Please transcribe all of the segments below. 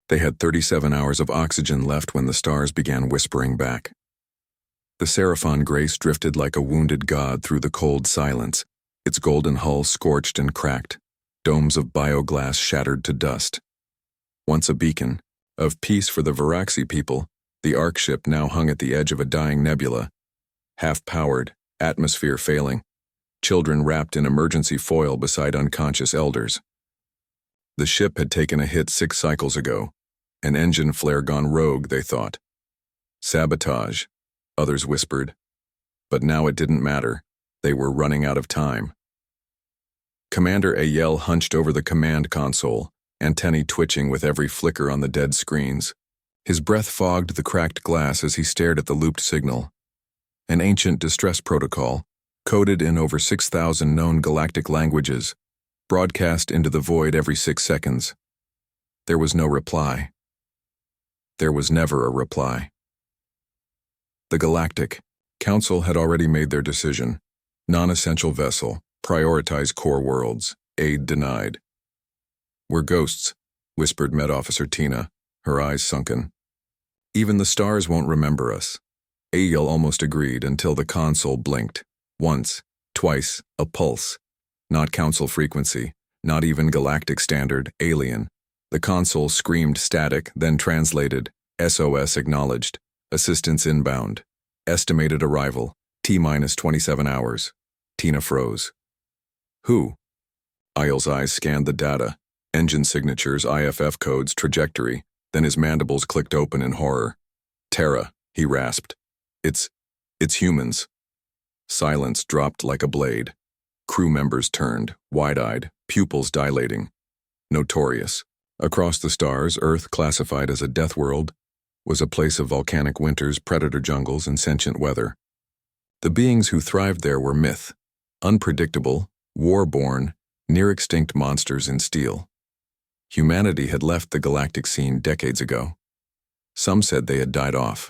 They had 37 hours of oxygen left when the stars began whispering back. The Seraphon Grace drifted like a wounded god through the cold silence, its golden hull scorched and cracked, domes of bioglass shattered to dust. Once a beacon of peace for the Varaxi people, the Ark ship now hung at the edge of a dying nebula, half-powered, atmosphere failing, children wrapped in emergency foil beside unconscious elders. The ship had taken a hit 6 cycles ago, an engine flare gone rogue, they thought. Sabotage, others whispered. But now it didn't matter. They were running out of time. Commander Ayel hunched over the command console, antennae twitching with every flicker on the dead screens. His breath fogged the cracked glass as he stared at the looped signal. An ancient distress protocol, coded in over 6,000 known galactic languages, broadcast into the void every 6 seconds. There was no reply. There was never a reply. The Galactic Council had already made their decision. Non-essential vessel, prioritize core worlds, aid denied. "We're ghosts," whispered Med Officer Tina, her eyes sunken. "Even the stars won't remember us." Ayel almost agreed until the console blinked. Once, twice, a pulse. Not council frequency, not even galactic standard, alien. The console screamed static, then translated, SOS acknowledged, assistance inbound, estimated arrival, T-minus 27 hours. Tina froze. Who? Ayel's eyes scanned the data, engine signatures, IFF codes, trajectory, then his mandibles clicked open in horror. Terra, he rasped. It's humans. Silence dropped like a blade. Crew members turned, wide-eyed, pupils dilating. Notorious. Across the stars, Earth, classified as a death world, was a place of volcanic winters, predator jungles, and sentient weather. The beings who thrived there were myth, unpredictable, war-born, near-extinct monsters in steel. Humanity had left the galactic scene decades ago. Some said they had died off.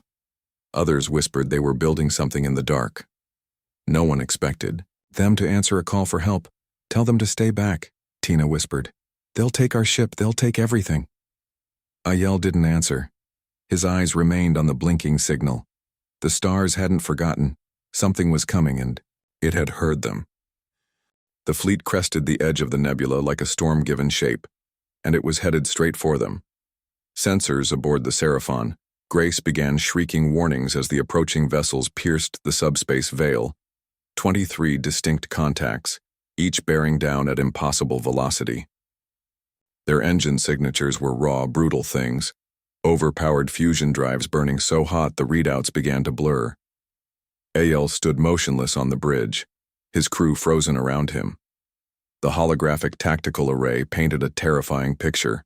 Others whispered they were building something in the dark. No one expected them to answer a call for help. "Tell them to stay back," Tina whispered. "They'll take our ship, they'll take everything." Ayel didn't answer. His eyes remained on the blinking signal. The stars hadn't forgotten. Something was coming and it had heard them. The fleet crested the edge of the nebula like a storm-given shape, and it was headed straight for them. Sensors aboard the Seraphon Grace began shrieking warnings as the approaching vessels pierced the subspace veil. 23 distinct contacts, each bearing down at impossible velocity. Their engine signatures were raw, brutal things, overpowered fusion drives burning so hot the readouts began to blur. Ayel stood motionless on the bridge, his crew frozen around him. The holographic tactical array painted a terrifying picture.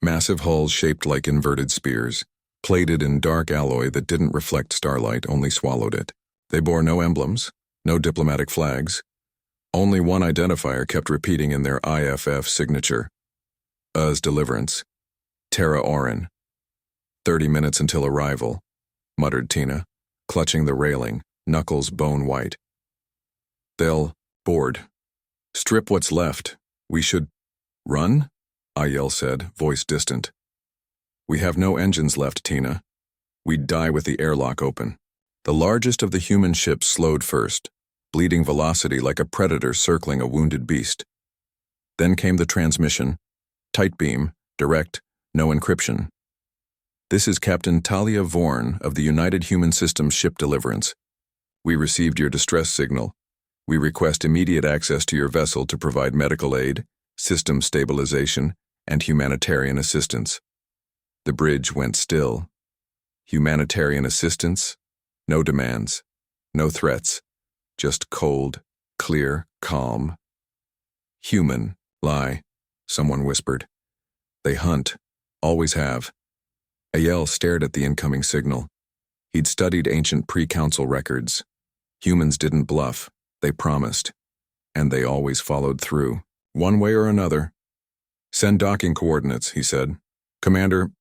Massive hulls shaped like inverted spears, plated in dark alloy that didn't reflect starlight, only swallowed it. They bore no emblems, no diplomatic flags. Only one identifier kept repeating in their IFF signature. Uz Deliverance. Terra Orin. 30 minutes until arrival, muttered Tina, clutching the railing, knuckles bone white. They'll board. Strip what's left. We should run? Ayel said, voice distant. We have no engines left, Tina. We'd die with the airlock open. The largest of the human ships slowed first, bleeding velocity like a predator circling a wounded beast. Then came the transmission. Tight beam, direct, no encryption. This is Captain Talia Vorn of the United Human Systems Ship Deliverance. We received your distress signal. We request immediate access to your vessel to provide medical aid, system stabilization, and humanitarian assistance. The bridge went still. Humanitarian assistance? No demands. No threats. Just cold, clear, calm. Human, lie, someone whispered. They hunt, always have. Ayel stared at the incoming signal. He'd studied ancient pre-council records. Humans didn't bluff, they promised. And they always followed through, one way or another. Send docking coordinates, he said. Commander.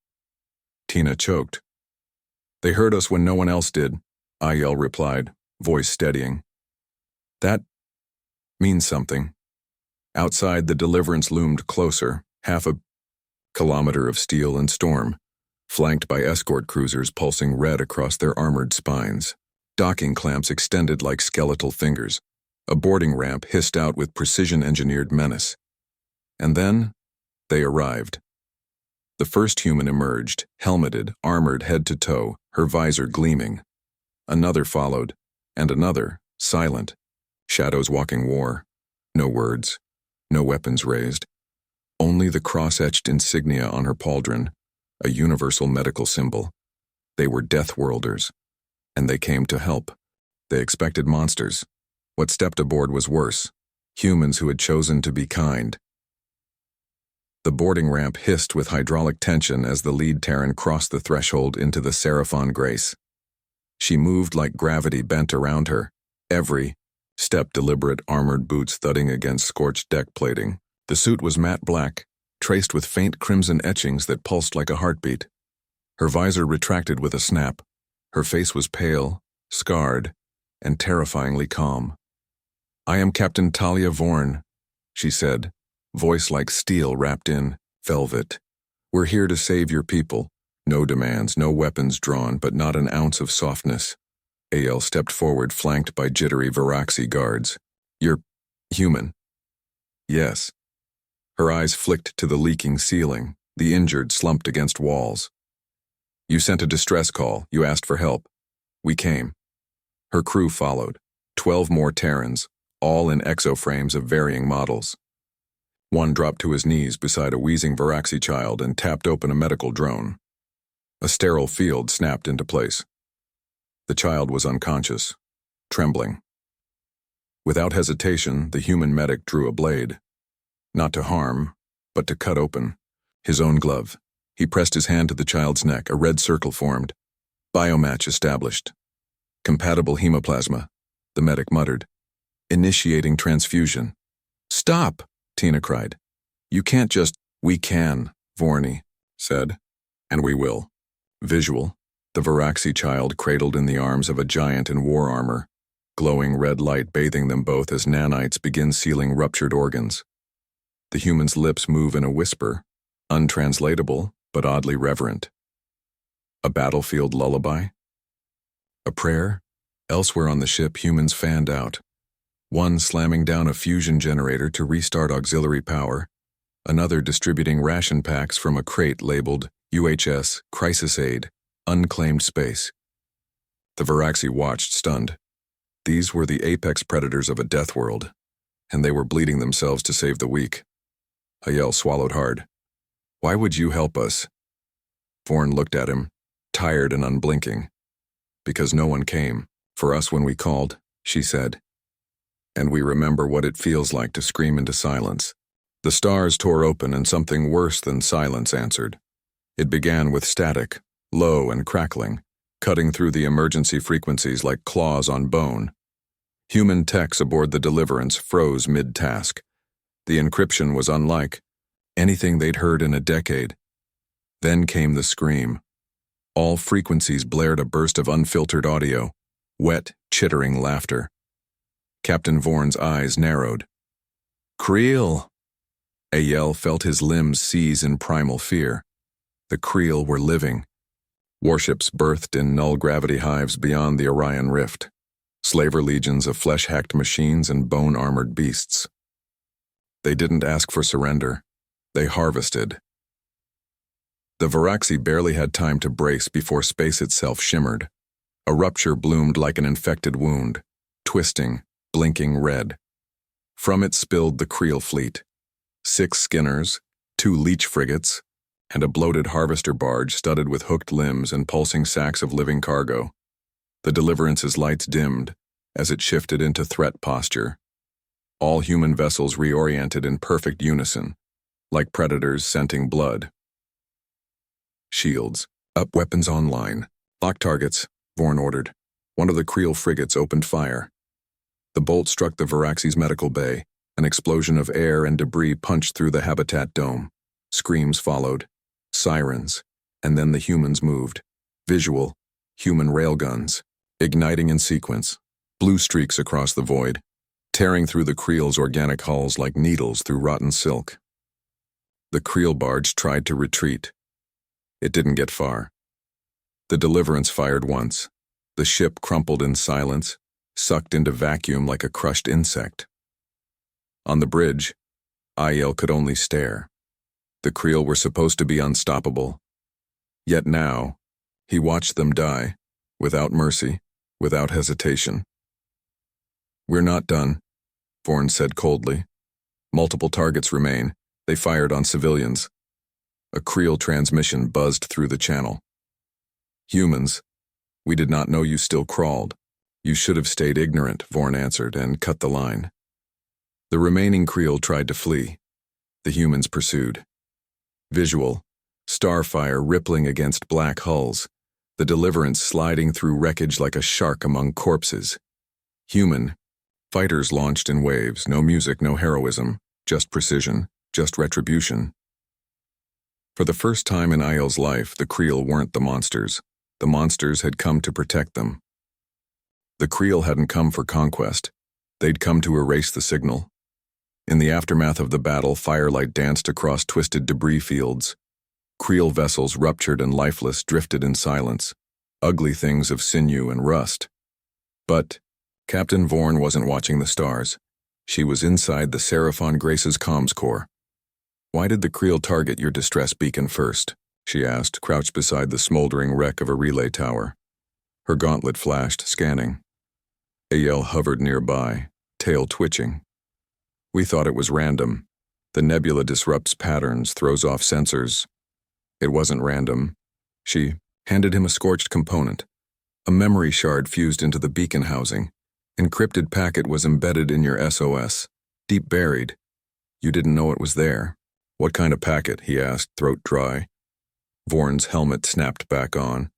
Tina choked. They heard us when no one else did, Ayel replied, voice steadying. That means something. Outside, the deliverance loomed closer, half a kilometer of steel and storm, flanked by escort cruisers pulsing red across their armored spines. Docking clamps extended like skeletal fingers. A boarding ramp hissed out with precision-engineered menace. And then, they arrived. The first human emerged, helmeted, armored head to toe, her visor gleaming. Another followed, and another, silent. Shadows walking war. No words, no weapons raised. Only the cross-etched insignia on her pauldron, a universal medical symbol. They were Deathworlders, and they came to help. They expected monsters. What stepped aboard was worse. Humans who had chosen to be kind. The boarding ramp hissed with hydraulic tension as the lead Terran crossed the threshold into the Seraphon Grace. She moved like gravity bent around her, every step deliberate, armored boots thudding against scorched deck plating. The suit was matte black, traced with faint crimson etchings that pulsed like a heartbeat. Her visor retracted with a snap. Her face was pale, scarred, and terrifyingly calm. "I am Captain Talia Vorn," she said, voice like steel wrapped in velvet. "We're here to save your people. No demands, no weapons drawn, but not an ounce of softness." Ael stepped forward, flanked by jittery Varaxi guards. "You're human?" "Yes." Her eyes flicked to the leaking ceiling, the injured slumped against walls. "You sent a distress call, you asked for help. We came." Her crew followed, 12 more Terrans, all in exoframes of varying models. One dropped to his knees beside a wheezing Varaxi child and tapped open a medical drone. A sterile field snapped into place. The child was unconscious, trembling. Without hesitation, the human medic drew a blade. Not to harm, but to cut open. His own glove. He pressed his hand to the child's neck, a red circle formed. Biomatch established. "Compatible hemoplasma," the medic muttered. "Initiating transfusion." "Stop!" Tina cried. "You can't just—" "We can," Vorny said. "And we will." Visual. The Varaxi child cradled in the arms of a giant in war armor, glowing red light bathing them both as nanites begin sealing ruptured organs. The human's lips move in a whisper, untranslatable but oddly reverent. A battlefield lullaby? A prayer? Elsewhere on the ship, humans fanned out. One slamming down a fusion generator to restart auxiliary power, another distributing ration packs from a crate labeled UHS Crisis Aid, Unclaimed Space. The Varaxi watched, stunned. These were the apex predators of a death world, and they were bleeding themselves to save the weak. Ael swallowed hard. "Why would you help us?" Vorn looked at him, tired and unblinking. "Because no one came. For us when we called," she said. "And we remember what it feels like to scream into silence." The stars tore open and something worse than silence answered. It began with static, low and crackling, cutting through the emergency frequencies like claws on bone. Human techs aboard the Deliverance froze mid-task. The encryption was unlike anything they'd heard in a decade. Then came the scream. All frequencies blared a burst of unfiltered audio, wet, chittering laughter. Captain Vorn's eyes narrowed. "Creel!" Ael felt his limbs seize in primal fear. The Creel were living. Warships birthed in null-gravity hives beyond the Orion Rift. Slaver legions of flesh-hacked machines and bone-armored beasts. They didn't ask for surrender. They harvested. The Varaxi barely had time to brace before space itself shimmered. A rupture bloomed like an infected wound, twisting, blinking red. From it spilled the Creel fleet. 6 skinners, 2 leech frigates, and a bloated harvester barge studded with hooked limbs and pulsing sacks of living cargo. The Deliverance's lights dimmed as it shifted into threat posture. All human vessels reoriented in perfect unison, like predators scenting blood. Shields. Up, weapons online. Lock targets, Vorn ordered. One of the Creel frigates opened fire. The bolt struck the Varaxi's medical bay. An explosion of air and debris punched through the habitat dome. Screams followed. Sirens. And then the humans moved. Visual. Human railguns. Igniting in sequence. Blue streaks across the void, tearing through the Creel's organic hulls like needles through rotten silk. The Creel barge tried to retreat. It didn't get far. The Deliverance fired once. The ship crumpled in silence, sucked into vacuum like a crushed insect. On the bridge, Aiel could only stare. The Creel were supposed to be unstoppable. Yet now, he watched them die, without mercy, without hesitation. "We're not done," Vorn said coldly. "Multiple targets remain. They fired on civilians." A Creel transmission buzzed through the channel. "Humans, we did not know you still crawled. You should have stayed ignorant," Vorn answered, and cut the line. The remaining Creel tried to flee. The humans pursued. Visual, starfire rippling against black hulls, the Deliverance sliding through wreckage like a shark among corpses. Human, fighters launched in waves, no music, no heroism, just precision, just retribution. For the first time in Aiel's life, the Creel weren't the monsters. The monsters had come to protect them. The Creel hadn't come for conquest. They'd come to erase the signal. In the aftermath of the battle, firelight danced across twisted debris fields. Creel vessels, ruptured and lifeless, drifted in silence, ugly things of sinew and rust. But Captain Vorn wasn't watching the stars. She was inside the Seraphon Grace's comms core. "Why did the Creel target your distress beacon first?" she asked, crouched beside the smoldering wreck of a relay tower. Her gauntlet flashed, scanning. Aiel hovered nearby, tail twitching. "We thought it was random. The nebula disrupts patterns, throws off sensors." "It wasn't random." She handed him a scorched component. A memory shard fused into the beacon housing. Encrypted packet was embedded in your SOS, deep buried. You didn't know it was there. "What kind of packet?" he asked, throat dry. Vorn's helmet snapped back on.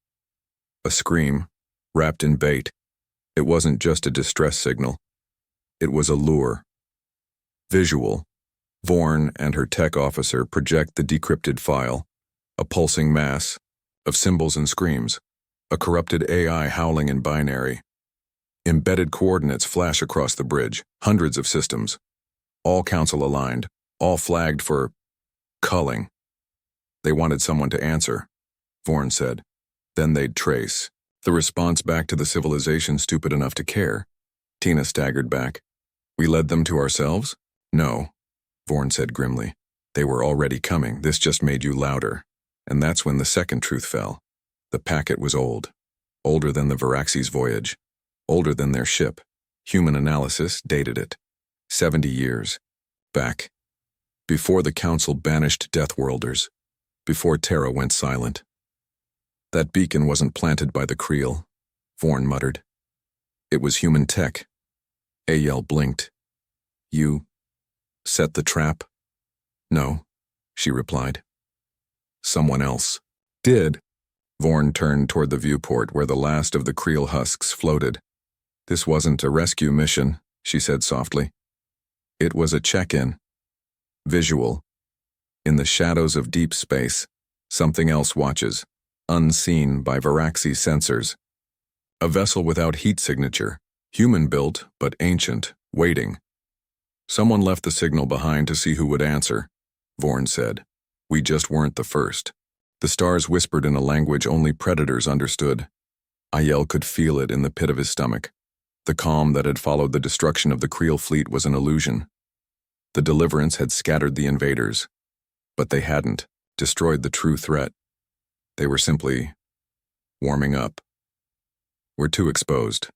A scream, wrapped in bait. It wasn't just a distress signal. It was a lure. Visual. Vorn and her tech officer project the decrypted file, a pulsing mass of symbols and screams, a corrupted AI howling in binary. Embedded coordinates flash across the bridge, hundreds of systems, all council aligned, all flagged for culling. "They wanted someone to answer," Vorn said. "Then they'd trace. The response back to the civilization stupid enough to care." Tina staggered back. "We led them to ourselves?" "No," Vorn said grimly. "They were already coming. This just made you louder." And that's when the second truth fell. The packet was old. Older than the Varaxes voyage. Older than their ship. Human analysis dated it. 70 years. Back. Before the Council banished Deathworlders. Before Terra went silent. "That beacon wasn't planted by the Creel," Vorn muttered. "It was human tech." Aiel blinked. "You set the trap?" "No," she replied. "Someone else did." Vorn turned toward the viewport where the last of the Creel husks floated. "This wasn't a rescue mission," she said softly. "It was a check-in." Visual. In the shadows of deep space, something else watches, unseen by Varaxes sensors. A vessel without heat signature, human-built but ancient, waiting. "Someone left the signal behind to see who would answer," Vorn said. "We just weren't the first." The stars whispered in a language only predators understood. Aiel could feel it in the pit of his stomach. The calm that had followed the destruction of the Creel fleet was an illusion. The Deliverance had scattered the invaders, but they hadn't destroyed the true threat. They were simply warming up. "We're too exposed,"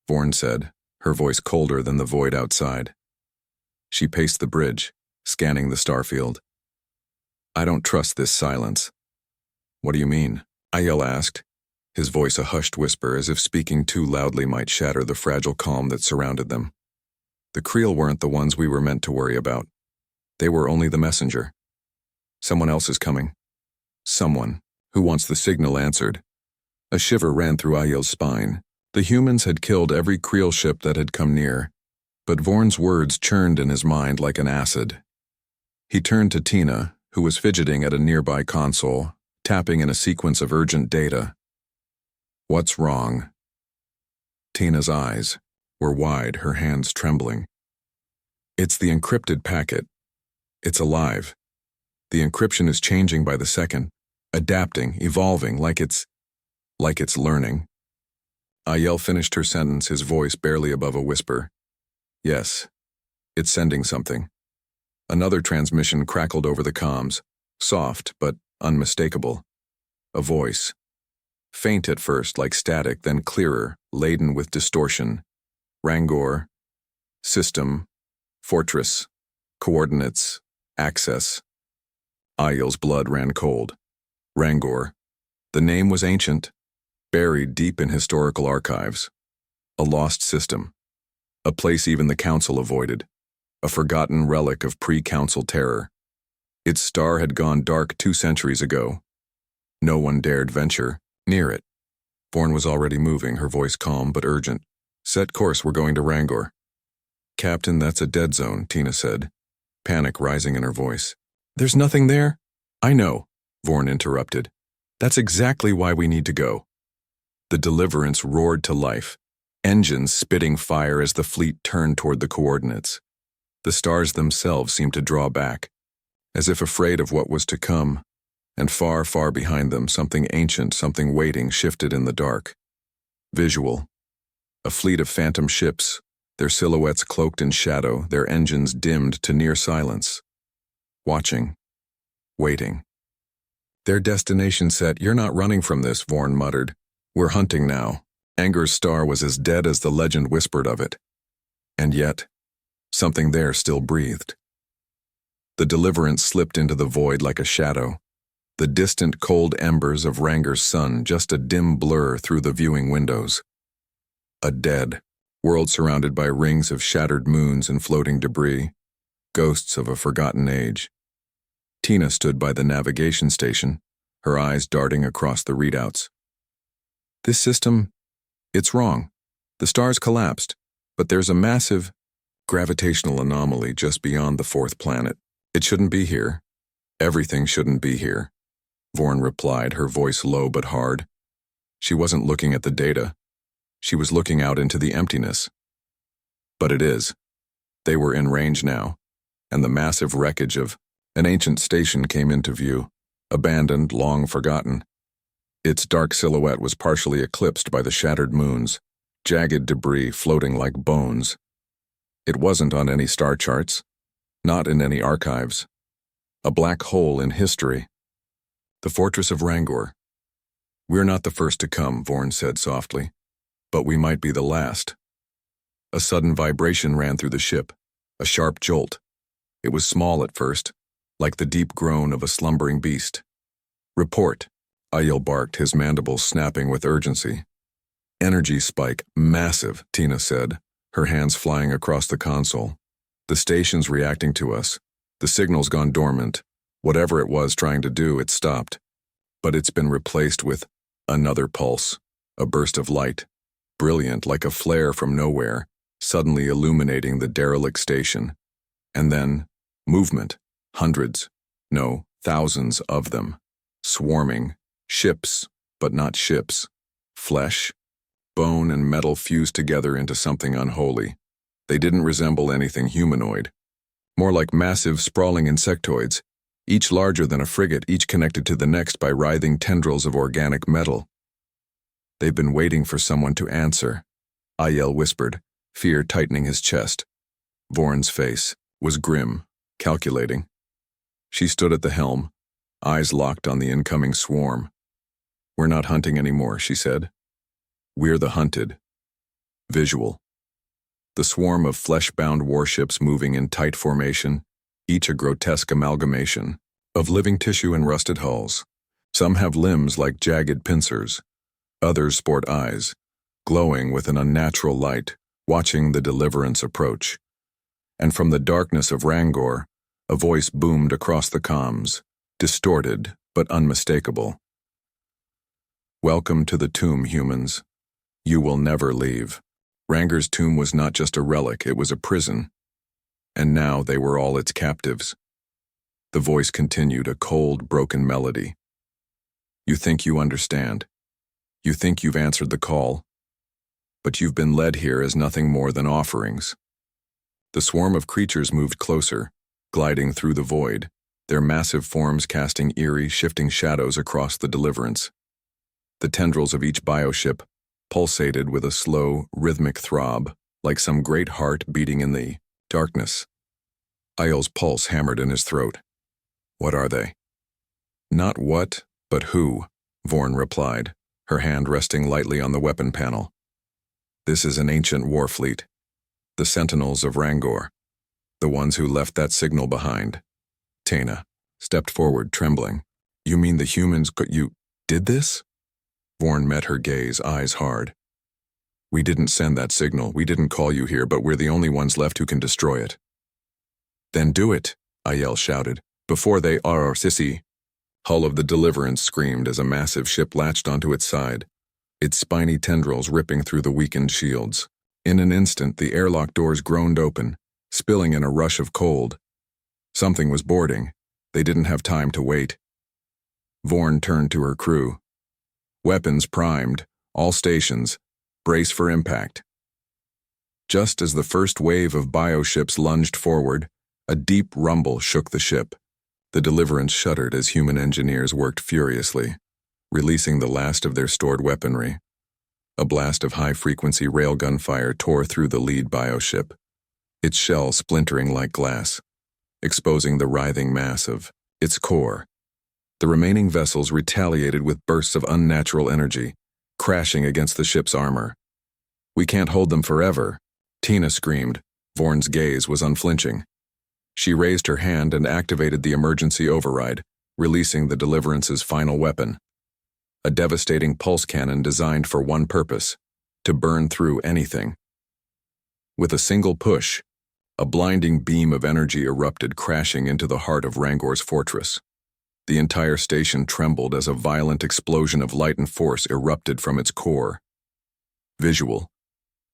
Vorn said, her voice colder than the void outside. She paced the bridge, scanning the starfield. "I don't trust this silence." "What do you mean?" Aiel asked, his voice a hushed whisper as if speaking too loudly might shatter the fragile calm that surrounded them. "The Creel weren't the ones we were meant to worry about. They were only the messenger. Someone else is coming. Someone who wants the signal answered." A shiver ran through Aiel's spine. The humans had killed every Creel ship that had come near, but Vorn's words churned in his mind like an acid. He turned to Tina, who was fidgeting at a nearby console, tapping in a sequence of urgent data. "What's wrong?" Tina's eyes were wide, her hands trembling. "It's the encrypted packet. It's alive. The encryption is changing by the second, adapting, evolving, like it's learning. Ayel finished her sentence, his voice barely above a whisper. Yes, it's sending something. Another transmission crackled over the comms, soft but unmistakable. A voice. Faint at first, like static, then clearer, laden with distortion. Rangor. System. Fortress. Coordinates. Access. Ayel's blood ran cold. Rangor. The name was ancient, buried deep in historical archives. A lost system. A place even the Council avoided. A forgotten relic of pre-Council terror. Its star had gone dark 2 centuries ago. No one dared venture near it. Vorn was already moving, her voice calm but urgent. Set course, we're going to Rangor. Captain, that's a dead zone, Tina said, panic rising in her voice. There's nothing there? I know, Vorn interrupted. That's exactly why we need to go. The Deliverance roared to life, engines spitting fire as the fleet turned toward the coordinates. The stars themselves seemed to draw back, as if afraid of what was to come, and far, far behind them, something ancient, something waiting, shifted in the dark. Visual. A fleet of phantom ships, their silhouettes cloaked in shadow, their engines dimmed to near silence. Watching. Waiting. Their destination set. You're not running from this, Vorn muttered. We're hunting now. Anger's star was as dead as the legend whispered of it. And yet, something there still breathed. The Deliverance slipped into the void like a shadow. The distant cold embers of Ranger's sun, just a dim blur through the viewing windows. A dead world surrounded by rings of shattered moons and floating debris, ghosts of a forgotten age. Tina stood by the navigation station, her eyes darting across the readouts. This system, it's wrong. The stars collapsed, but there's a massive gravitational anomaly just beyond the 4th planet. It shouldn't be here. Everything shouldn't be here. Vorn replied, her voice low but hard. She wasn't looking at the data. She was looking out into the emptiness. But it is. They were in range now, and the massive wreckage of an ancient station came into view, abandoned, long forgotten. Its dark silhouette was partially eclipsed by the shattered moons, jagged debris floating like bones. It wasn't on any star charts, not in any archives. A black hole in history. The fortress of Rangor. We're not the first to come, Vorn said softly, but we might be the last. A sudden vibration ran through the ship, a sharp jolt. It was small at first, like the deep groan of a slumbering beast. Report, Ayel barked, his mandibles snapping with urgency. Energy spike, massive, Tina said, her hands flying across the console. The station's reacting to us. The signal's gone dormant. Whatever it was trying to do, it stopped. But it's been replaced with another pulse, a burst of light, brilliant like a flare from nowhere, suddenly illuminating the derelict station. And then, movement. Hundreds, no, thousands of them, swarming, ships, but not ships, flesh, bone and metal fused together into something unholy. They didn't resemble anything humanoid, more like massive, sprawling insectoids, each larger than a frigate, each connected to the next by writhing tendrils of organic metal. They've been waiting for someone to answer, Ayel whispered, fear tightening his chest. Vorn's face was grim, calculating. She stood at the helm, eyes locked on the incoming swarm. We're not hunting anymore, she said. We're the hunted. Visual. The swarm of flesh-bound warships moving in tight formation, each a grotesque amalgamation of living tissue and rusted hulls. Some have limbs like jagged pincers. Others sport eyes, glowing with an unnatural light, watching the Deliverance approach. And from the darkness of Rangor, a voice boomed across the comms, distorted but unmistakable. Welcome to the tomb, humans. You will never leave. Rangor's tomb was not just a relic, it was a prison. And now they were all its captives. The voice continued, a cold, broken melody. You think you understand. You think you've answered the call. But you've been led here as nothing more than offerings. The swarm of creatures moved closer, gliding through the void, their massive forms casting eerie, shifting shadows across the Deliverance. The tendrils of each bioship pulsated with a slow, rhythmic throb, like some great heart beating in the darkness. Aiel's pulse hammered in his throat. What are they? Not what, but who, Vorn replied, her hand resting lightly on the weapon panel. This is an ancient war fleet. The Sentinels of Rangor. The ones who left that signal behind. Tena stepped forward, trembling. You mean the humans you did this? Vorn met her gaze, eyes hard. We didn't send that signal, we didn't call you here, but we're the only ones left who can destroy it. Then do it, Aiel shouted, before they are our sissy. Hull of the Deliverance screamed as a massive ship latched onto its side, its spiny tendrils ripping through the weakened shields. In an instant, the airlock doors groaned open, spilling in a rush of cold. Something was boarding. They didn't have time to wait. Vorn turned to her crew. Weapons primed, all stations, brace for impact. Just as the first wave of bioships lunged forward, a deep rumble shook the ship. The Deliverance shuddered as human engineers worked furiously, releasing the last of their stored weaponry. A blast of high-frequency railgun fire tore through the lead bioship, its shell splintering like glass, exposing the writhing mass of its core. The remaining vessels retaliated with bursts of unnatural energy, crashing against the ship's armor. We can't hold them forever, Tena screamed. Vorn's gaze was unflinching. She raised her hand and activated the emergency override, releasing the Deliverance's final weapon. A devastating pulse cannon designed for one purpose, to burn through anything. With a single push, a blinding beam of energy erupted, crashing into the heart of Rangor's fortress. The entire station trembled as a violent explosion of light and force erupted from its core. Visual.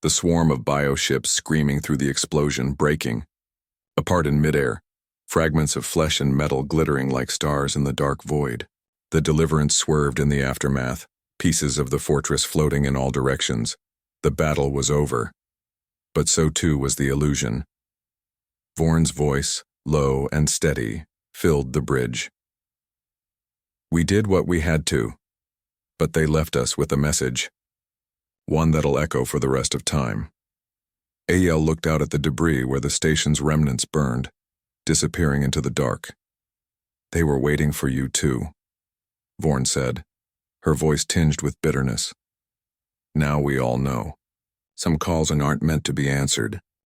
The swarm of bioships screaming through the explosion, breaking. Apart in midair, fragments of flesh and metal glittering like stars in the dark void. The Deliverance swerved in the aftermath, pieces of the fortress floating in all directions. The battle was over. But so too was the illusion. Vorn's voice, low and steady, filled the bridge. We did what we had to, but they left us with a message. One that'll echo for the rest of time. Aiel looked out at the debris where the station's remnants burned, disappearing into the dark. They were waiting for you too, Vorn said, her voice tinged with bitterness. Now we all know. Some calls aren't meant to be answered.